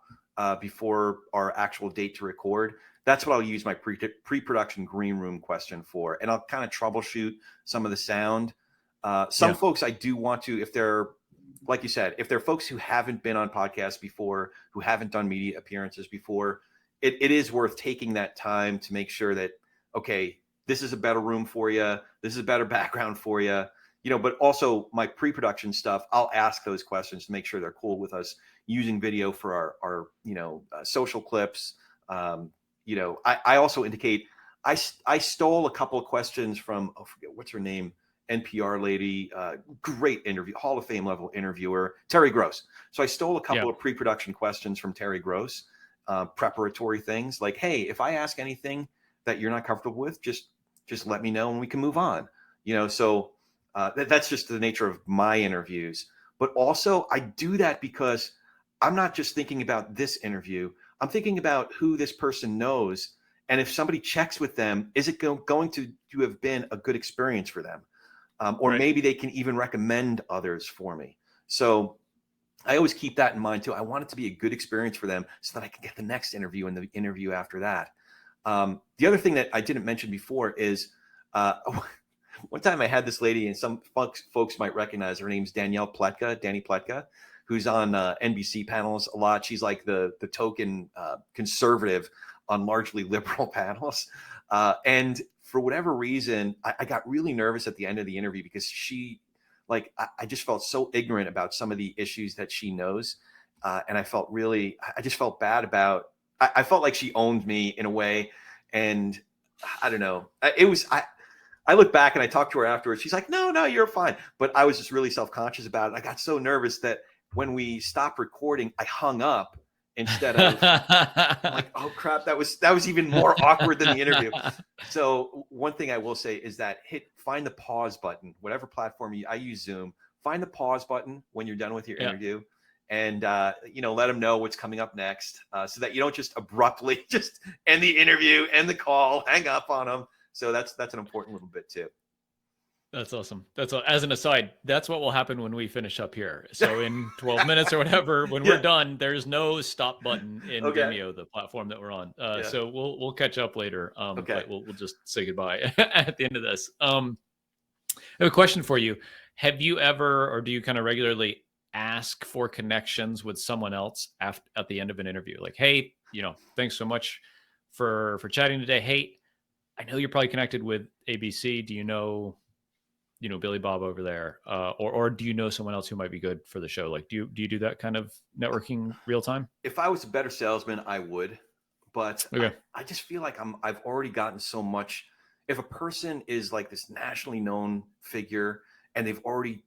before our actual date to record. That's what I'll use my pre-production green room question for, and I'll kind of troubleshoot some of the sound. Some folks I do want to, if they're, like you said, if they're folks who haven't been on podcasts before, who haven't done media appearances before, it is worth taking that time to make sure that, okay, this is a better room for you. This is a better background for you, but also my pre-production stuff, I'll ask those questions to make sure they're cool with us using video for our social clips. I also indicate, I stole a couple of questions from, I forget what's her name, NPR lady, great interview, Hall of Fame level interviewer, Terry Gross. So I stole a couple of pre-production questions from Terry Gross, preparatory things like, hey, if I ask anything that you're not comfortable with, just let me know and we can move on. So that's just the nature of my interviews. But also I do that because I'm not just thinking about this interview. I'm thinking about who this person knows. And if somebody checks with them, is it going to have been a good experience for them? Or maybe they can even recommend others for me. So I always keep that in mind too. I want it to be a good experience for them so that I can get the next interview and the interview after that. The other thing that I didn't mention before is one time I had this lady, and some folks might recognize her name's Danielle Pletka, Danny Pletka, who's on NBC panels a lot. She's like the token conservative on largely liberal panels. And for whatever reason, I got really nervous at the end of the interview because she, I just felt so ignorant about some of the issues that she knows. And I just felt bad about, I felt like she owned me in a way. And I don't know, I look back and I talked to her afterwards. She's like, no, you're fine. But I was just really self-conscious about it. I got so nervous that when we stopped recording, I hung up instead of like, oh crap, that was even more awkward than the interview. So one thing I will say is that find the pause button, whatever platform I use Zoom, find the pause button when you're done with your interview, and let them know what's coming up next, so that you don't just abruptly just end the interview, end the call, hang up on them. So that's an important little bit too. That's awesome. As an aside, that's what will happen when we finish up here. So in 12 minutes or whatever, when we're done, there's no stop button in Vimeo, the platform that we're on. So we'll catch up later. But we'll just say goodbye at the end of this. I have a question for you. Have you ever, or do you kind of regularly ask for connections with someone else at the end of an interview? Like, hey, thanks so much for chatting today. Hey, I know you're probably connected with ABC. Do you know Billy Bob over there, or do you know someone else who might be good for the show? Like, do you do that kind of networking real time? If I was a better salesman, I would, but I just feel like I've already gotten so much. If a person is like this nationally known figure and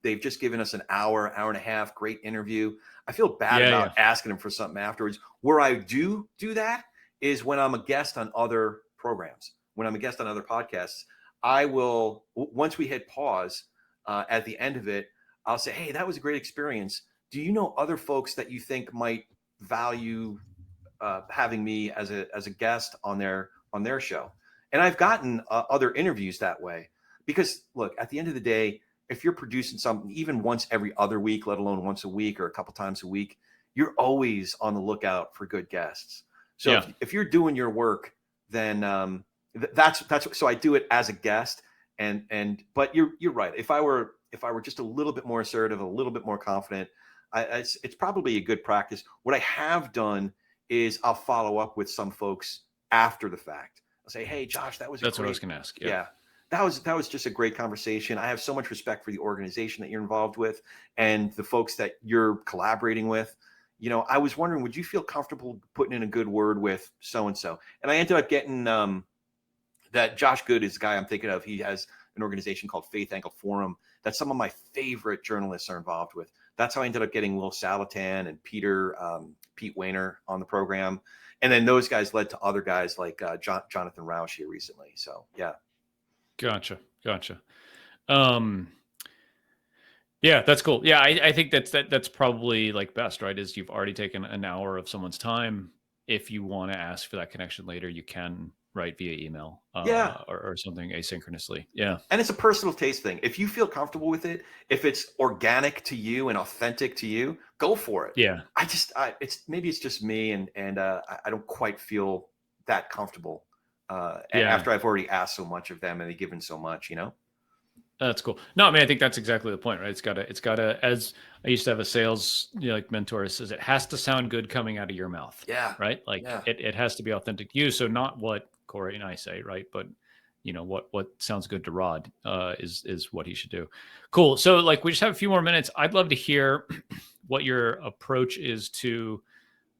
they've just given us an hour and a half, great interview, I feel bad about asking them for something afterwards. Where I do that is when I'm a guest on other programs, when I'm a guest on other podcasts. I will, once we hit pause at the end of it, I'll say, hey, that was a great experience. Do you know other folks that you think might value having me as a guest on their show? And I've gotten other interviews that way, because look, at the end of the day, if you're producing something even once every other week, let alone once a week or a couple times a week, you're always on the lookout for good guests. So Yeah. if you're doing your work, then that's so I do it as a guest. But you're right. If I were just a little bit more assertive, a little bit more confident, it's probably a good practice. What I have done is I'll follow up with some folks after the fact. I'll say, hey, Josh, that was That's what I was going to ask. yeah, that was just a great conversation. I have so much respect for the organization that you're involved with and the folks that you're collaborating with. You know, I was wondering, would you feel comfortable putting in a good word with so-and-so? And I ended up getting that Josh Good is the guy I'm thinking of. He has an organization called Faith Angle Forum that some of my favorite journalists are involved with. That's how I ended up getting Will Salatan and Pete Wayner on the program. And then those guys led to other guys like Jonathan Roush here recently. So, yeah. Gotcha. Yeah, that's cool. Yeah, I think that's probably like best, right? Is you've already taken an hour of someone's time. If you want to ask for that connection later, you can write via email Yeah. or something asynchronously. Yeah. And it's a personal taste thing. If you feel comfortable with it, if it's organic to you and authentic to you, go for it. Yeah. Maybe it's just me, and I don't quite feel that comfortable Yeah. after I've already asked so much of them and they've given so much, you know? That's cool. No, I mean, I think that's exactly the point, right? It's gotta, as I used to have a sales, like mentor says, it has to sound good coming out of your mouth. Yeah. Right. Like Yeah. it has to be authentic to you. So not what Corey and I say, right? But what sounds good to Rod is what he should do. Cool. So like we just have a few more minutes. I'd love to hear what your approach is to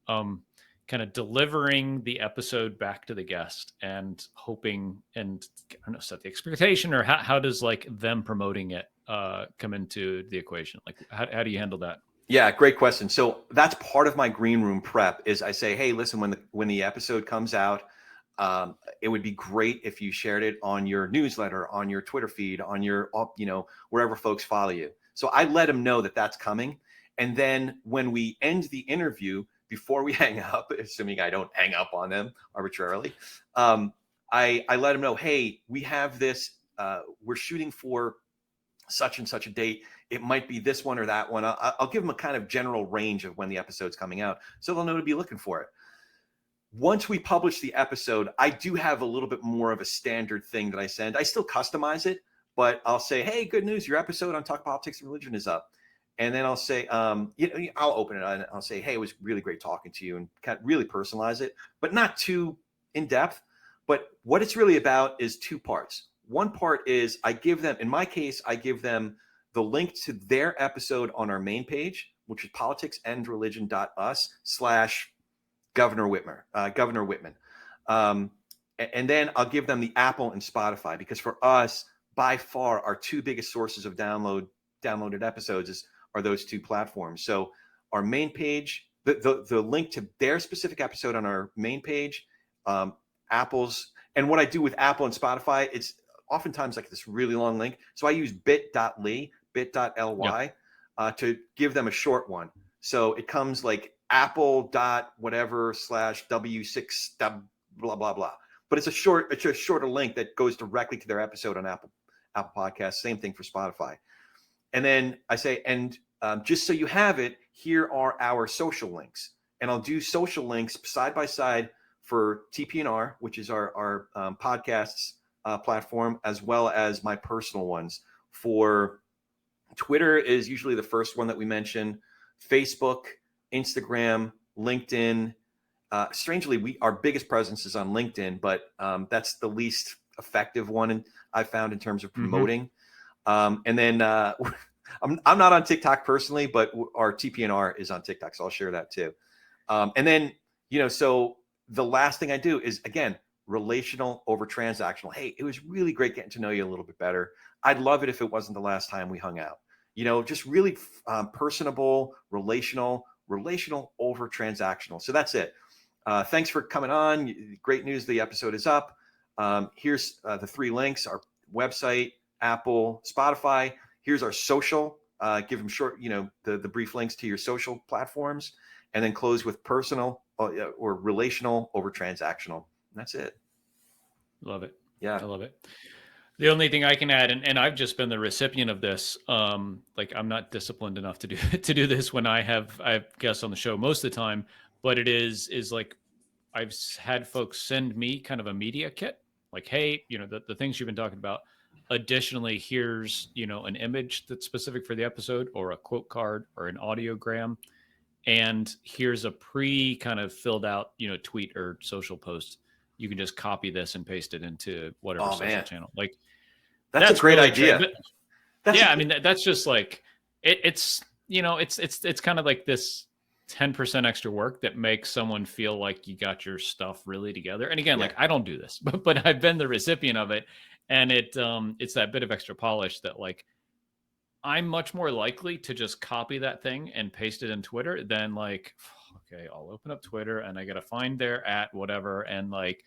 kind of delivering the episode back to the guest and hoping and I don't know, set the expectation, or how does like them promoting it come into the equation? Like how do you handle that? Yeah, great question. So that's part of my green room prep is I say, hey, listen, when the episode comes out, it would be great if you shared it on your newsletter, on your Twitter feed, on your, wherever folks follow you. So I let them know that that's coming. And then when we end the interview, before we hang up, assuming I don't hang up on them arbitrarily, I let them know, hey, we have this, we're shooting for such and such a date. It might be this one or that one. I'll give them a kind of general range of when the episode's coming out, so they'll know to be looking for it. Once we publish the episode, I do have a little bit more of a standard thing that I send. I still customize it, but I'll say, hey, good news, your episode on Talk Politics and Religion is up. And then I'll say, I'll open it and I'll say, hey, it was really great talking to you, and kind of really personalize it, but not too in depth. But what it's really about is two parts. One part is I give them, in my case, I give them the link to their episode on our main page, which is politicsandreligion.us/Governor Whitman. And then I'll give them the Apple and Spotify, because for us, by far, our two biggest sources of downloaded episodes are those two platforms. So our main page, the link to their specific episode on our main page, Apple's, and what I do with Apple and Spotify, it's oftentimes like this really long link. So I use bit.ly to give them a short one. So it comes like apple.whatever/w6 blah blah blah. But it's a shorter link that goes directly to their episode on Apple Podcasts. Same thing for Spotify. And then I say, and just so you have it, here are our social links. And I'll do social links side by side for TPNR, which is our podcasts platform, as well as my personal ones. For Twitter is usually the first one that we mention. Facebook, Instagram, LinkedIn. Strangely, our biggest presence is on LinkedIn, but that's the least effective one I found in terms of promoting. And then I'm not on TikTok personally, but our TPNR is on TikTok, so I'll share that too. And then, so the last thing I do is, again, relational over transactional. Hey, it was really great getting to know you a little bit better. I'd love it if it wasn't the last time we hung out. Just really personable, relational over transactional. So that's it. Thanks for coming on. Great news. The episode is up. Here's the three links: our website, Apple, Spotify. Here's our social. Give them short, the brief links to your social platforms, and then close with personal or relational over transactional. And that's it. Love it. Yeah. I love it. The only thing I can add, and I've just been the recipient of this. Like I'm not disciplined enough to do to do this when I have guests on the show most of the time, but it is like I've had folks send me kind of a media kit, like, hey, the things you've been talking about. Additionally, here's an image that's specific for the episode, or a quote card, or an audiogram, and here's a pre kind of filled out tweet or social post. You can just copy this and paste it into whatever social channel. Like that's a great really idea. I mean, that's just like it's kind of like this 10% extra work that makes someone feel like you got your stuff really together. And again, like I don't do this, but I've been the recipient of it, and it's that bit of extra polish that like I'm much more likely to just copy that thing and paste it in Twitter than like, okay, I'll open up Twitter and I got to find their at whatever. And like,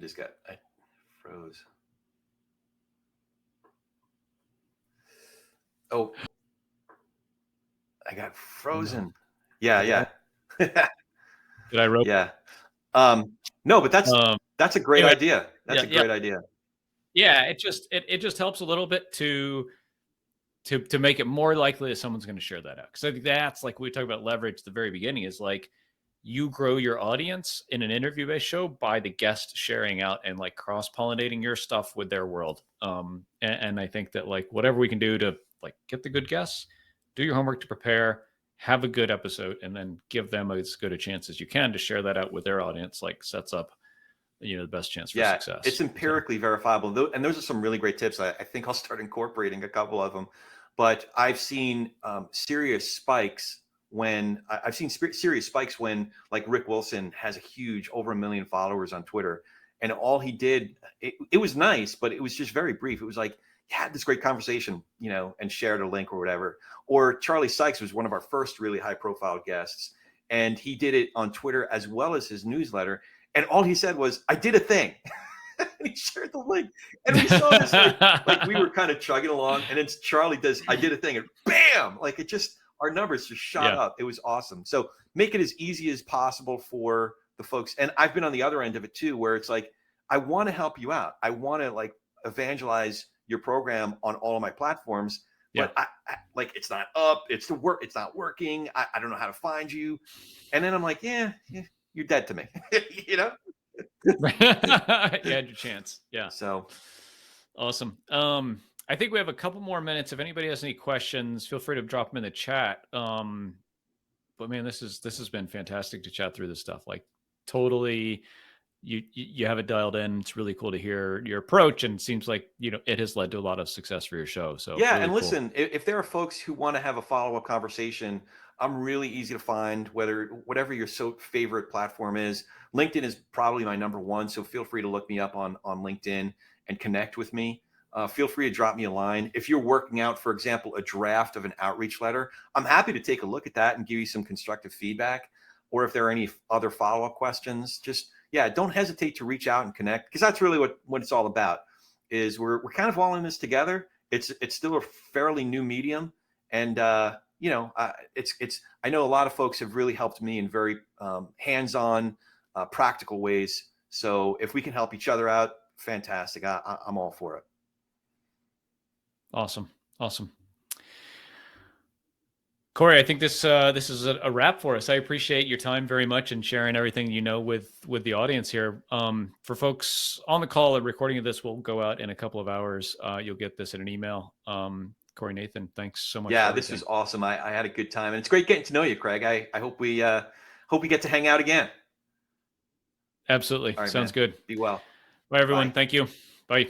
I froze. Oh, I got frozen. No. Yeah. Did I rope? Yeah. No, but that's a great idea. That's a great idea. Yeah, it just helps a little bit to make it more likely that someone's going to share that out. Because I think that's like we talked about leverage at the very beginning, is like you grow your audience in an interview-based show by the guest sharing out and like cross-pollinating your stuff with their world. And I think that like whatever we can do to like get the good guests, do your homework to prepare, have a good episode, and then give them as good a chance as you can to share that out with their audience, like sets up the best chance for success. It's empirically verifiable. And those are some really great tips. I think I'll start incorporating a couple of them. But I've seen serious spikes when like Rick Wilson has a huge, over 1 million followers on Twitter. And all he did, it was nice, but it was just very brief. It was like, he had this great conversation, and shared a link or whatever. Or Charlie Sykes was one of our first really high profile guests. And he did it on Twitter as well as his newsletter. And all he said was, I did a thing. And he shared the link. And we saw this, like we were kind of chugging along. And then Charlie does, I did a thing. And bam, like our numbers just shot up. It was awesome. So make it as easy as possible for the folks. And I've been on the other end of it too, where it's like, I want to help you out. I want to like evangelize your program on all of my platforms. But I like, it's not up. It's not working. I don't know how to find you. And then I'm like, yeah, you're dead to me. You had your chance. Yeah. So awesome. I think we have a couple more minutes. If anybody has any questions, feel free to drop them in the chat. But man, this has been fantastic to chat through this stuff. Like totally, you have it dialed in. It's really cool to hear your approach, and it seems like it has led to a lot of success for your show. So yeah, really and cool. listen, if there are folks who want to have a follow-up conversation, I'm really easy to find. Whatever your favorite platform is, LinkedIn is probably my number one. So feel free to look me up on LinkedIn and connect with me. Feel free to drop me a line. If you're working out, for example, a draft of an outreach letter, I'm happy to take a look at that and give you some constructive feedback. Or if there are any other follow-up questions, just don't hesitate to reach out and connect, because that's really what it's all about. Is we're kind of all in this together. It's still a fairly new medium, and I know a lot of folks have really helped me in very hands-on, practical ways. So if we can help each other out, fantastic. I'm all for it. Awesome. Corey, I think this is a wrap for us. I appreciate your time very much and sharing everything with the audience here. For folks on the call, the recording of this will go out in a couple of hours. You'll get this in an email. Corey, Nathan, thanks so much. Yeah, this was awesome. I had a good time, and it's great getting to know you, Craig. I hope we get to hang out again. Absolutely. All right, sounds man. good. Be well. Bye, everyone. Bye. Thank you. Bye.